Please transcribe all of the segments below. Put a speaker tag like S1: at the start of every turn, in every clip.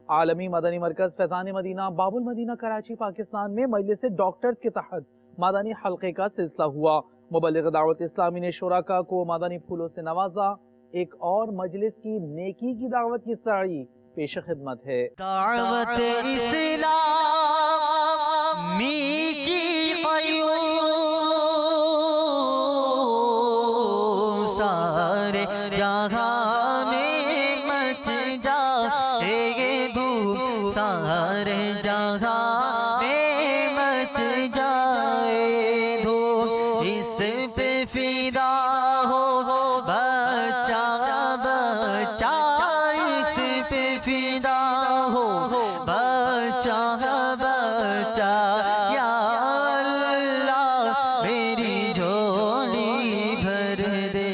S1: عالمی مدنی مرکز فیضان مدینہ باب المدینہ کراچی پاکستان میں مجلس ڈاکٹرز کے تحت مدنی حلقے کا سلسلہ ہوا۔ مبلغ دعوت اسلامی نے شرکاء کو مدنی پھولوں سے نوازا۔ ایک اور مجلس کی نیکی کی دعوت کی سعی پیش خدمت ہے۔
S2: دعوت اسلامی کی قیوم سارے جہاں میں مچ جائے دھوم، سارے جہاں میں مچ جائے دھوم، اس پہ فدا ہو بچہ بچہ، اس پہ فدا ہو بچہ بچہ، یا اللہ میری جھولی بھر دے۔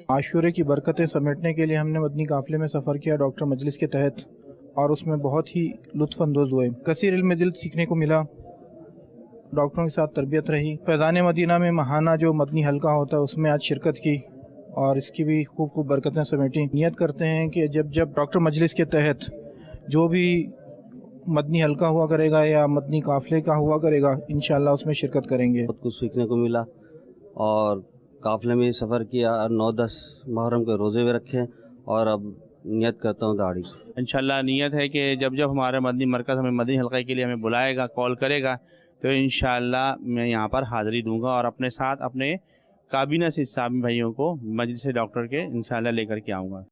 S3: عاشورے کی برکتیں سمیٹنے کے لیے ہم نے مدنی قافلے میں سفر کیا ڈاکٹر مجلس کے تحت، اور اس میں بہت ہی لطف اندوز ہوئے۔ کثیر علم دل سیکھنے کو ملا، ڈاکٹروں کے ساتھ تربیت رہی۔ فیضان مدینہ میں ماہانہ جو مدنی حلقہ ہوتا ہے اس میں آج شرکت کی اور اس کی بھی خوب خوب برکتیں سمیٹیں۔ نیت کرتے ہیں کہ جب ڈاکٹر مجلس کے تحت جو بھی مدنی حلقہ ہوا کرے گا یا مدنی قافلے کا ہوا کرے گا، انشاءاللہ اس میں شرکت کریں گے۔
S4: بہت کچھ سیکھنے کو ملا، اور قافلے میں سفر کیا، 9-10 محرم کے روزے بھی رکھے، اور اب نیت کرتا ہوں داڑھی۔
S5: انشاءاللہ نیت ہے کہ جب ہمارا مدنی مرکز ہمیں مدنی حلقے کے لیے ہمیں بلائے گا، کال کرے گا، تو انشاءاللہ میں یہاں پر حاضری دوں گا، اور اپنے ساتھ اپنے کابینہ سے اسلامی بھائیوں کو مجلس ڈاکٹر کے انشاءاللہ لے کر کے آؤں گا۔